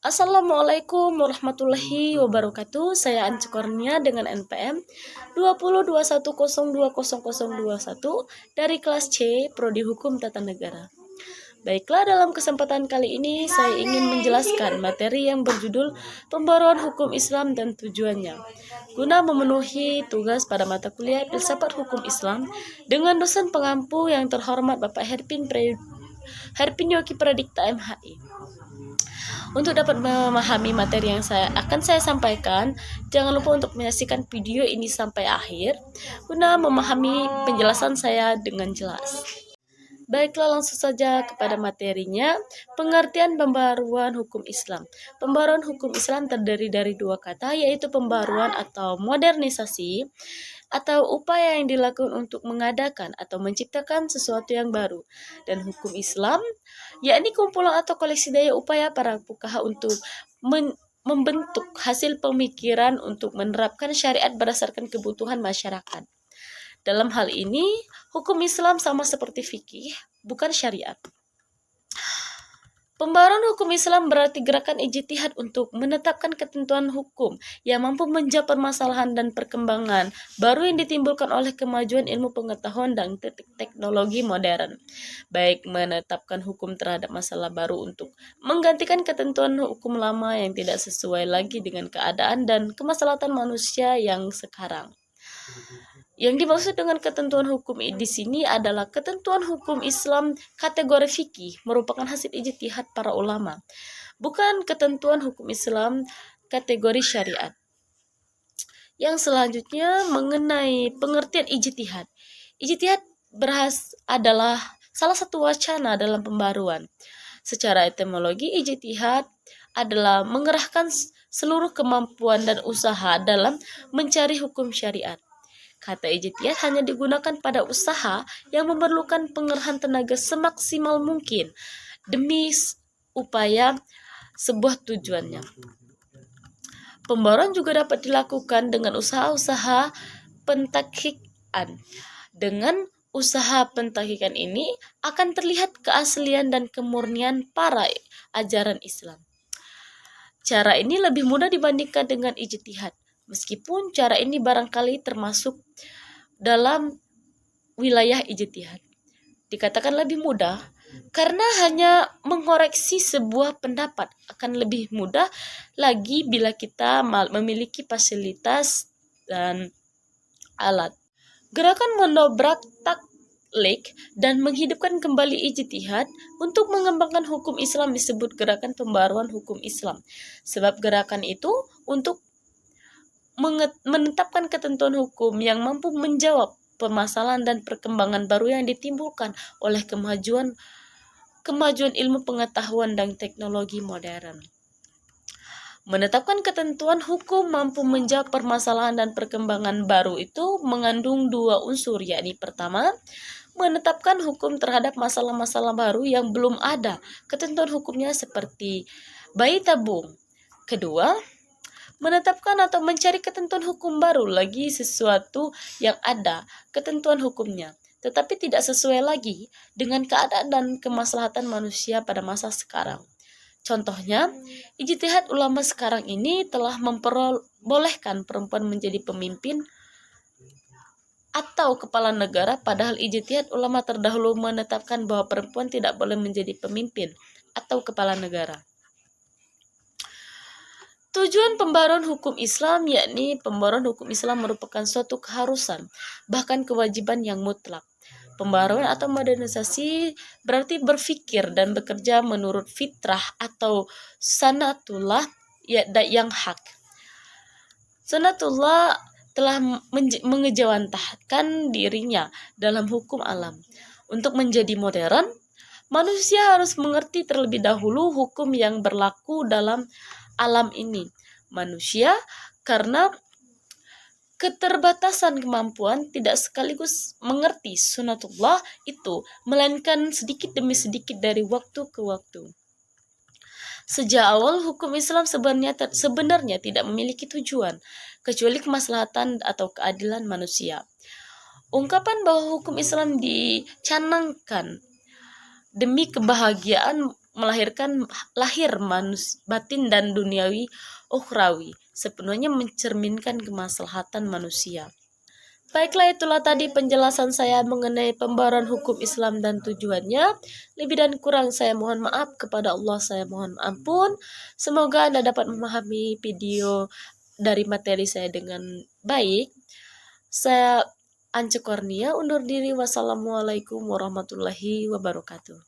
Assalamualaikum warahmatullahi wabarakatuh. Saya Ance Kurnia dengan NPM 2021020021 dari kelas C, Prodi Hukum Tata Negara. Baiklah, dalam kesempatan kali ini saya ingin menjelaskan materi yang berjudul Pembaruan Hukum Islam dan Tujuannya, guna memenuhi tugas pada mata kuliah Filsafat Hukum Islam dengan dosen pengampu yang terhormat Bapak Herpin Yoki Pradikta MHI. Untuk dapat memahami materi yang akan saya sampaikan, jangan lupa untuk menyaksikan video ini sampai akhir guna memahami penjelasan saya dengan jelas. Baiklah, langsung saja kepada materinya. Pengertian pembaruan hukum Islam. Pembaruan hukum Islam terdiri dari dua kata, yaitu pembaruan atau modernisasi, atau upaya yang dilakukan untuk mengadakan atau menciptakan sesuatu yang baru. Dan hukum Islam, yakni kumpulan atau koleksi daya upaya para fuqaha untuk membentuk hasil pemikiran untuk menerapkan syariat berdasarkan kebutuhan masyarakat. Dalam hal ini, hukum Islam sama seperti fikih, bukan syariat. Pembaruan hukum Islam berarti gerakan ijtihad untuk menetapkan ketentuan hukum yang mampu menjawab permasalahan dan perkembangan baru yang ditimbulkan oleh kemajuan ilmu pengetahuan dan teknologi modern. Baik menetapkan hukum terhadap masalah baru untuk menggantikan ketentuan hukum lama yang tidak sesuai lagi dengan keadaan dan kemaslahatan manusia yang sekarang. Yang dimaksud dengan ketentuan hukum di sini adalah ketentuan hukum Islam kategori fikih merupakan hasil ijtihad para ulama, bukan ketentuan hukum Islam kategori syariat. Yang selanjutnya mengenai pengertian ijtihad. Ijtihad adalah salah satu wacana dalam pembaruan. Secara etimologi, ijtihad adalah mengerahkan seluruh kemampuan dan usaha dalam mencari hukum syariat. Kata ijtihad hanya digunakan pada usaha yang memerlukan pengerahan tenaga semaksimal mungkin demi upaya sebuah tujuannya. Pembaruan juga dapat dilakukan dengan usaha-usaha pentahqiqan. Dengan usaha pentahqiqan ini akan terlihat keaslian dan kemurnian para ajaran Islam. Cara ini lebih mudah dibandingkan dengan ijtihad. Meskipun cara ini barangkali termasuk dalam wilayah ijtihad. Dikatakan lebih mudah karena hanya mengoreksi sebuah pendapat akan lebih mudah lagi bila kita memiliki fasilitas dan alat. Gerakan mendobrak taklid dan menghidupkan kembali ijtihad untuk mengembangkan hukum Islam disebut gerakan pembaruan hukum Islam. Sebab gerakan itu untuk menetapkan ketentuan hukum yang mampu menjawab permasalahan dan perkembangan baru yang ditimbulkan oleh kemajuan ilmu pengetahuan dan teknologi modern. Menetapkan ketentuan hukum mampu menjawab permasalahan dan perkembangan baru itu mengandung dua unsur, yakni pertama, menetapkan hukum terhadap masalah-masalah baru yang belum ada ketentuan hukumnya seperti bayi tabung. Kedua, menetapkan atau mencari ketentuan hukum baru lagi sesuatu yang ada ketentuan hukumnya, tetapi tidak sesuai lagi dengan keadaan dan kemaslahatan manusia pada masa sekarang. Contohnya, ijtihad ulama sekarang ini telah memperbolehkan perempuan menjadi pemimpin atau kepala negara, padahal ijtihad ulama terdahulu menetapkan bahwa perempuan tidak boleh menjadi pemimpin atau kepala negara. Tujuan pembaruan hukum Islam, yakni pembaruan hukum Islam merupakan suatu keharusan, bahkan kewajiban yang mutlak. Pembaruan atau modernisasi berarti berpikir dan bekerja menurut fitrah atau sanatullah yang hak. Sanatullah telah mengejawantahkan dirinya dalam hukum alam. Untuk menjadi modern, manusia harus mengerti terlebih dahulu hukum yang berlaku dalam alam ini. Manusia karena keterbatasan kemampuan tidak sekaligus mengerti sunatullah itu, melainkan sedikit demi sedikit dari waktu ke waktu. Sejak awal hukum Islam sebenarnya tidak memiliki tujuan kecuali kemaslahatan atau keadilan manusia. Ungkapan bahwa hukum Islam dicanangkan demi kebahagiaan melahirkan lahir batin dan duniawi ukhrawi, sepenuhnya mencerminkan kemaslahatan manusia. Baiklah, itulah tadi penjelasan saya mengenai pembaruan hukum Islam dan tujuannya. Lebih dan kurang saya mohon maaf, kepada Allah saya mohon ampun. Semoga Anda dapat memahami video dari materi saya dengan baik. Saya Ance Kornia undur diri. Wassalamualaikum warahmatullahi wabarakatuh.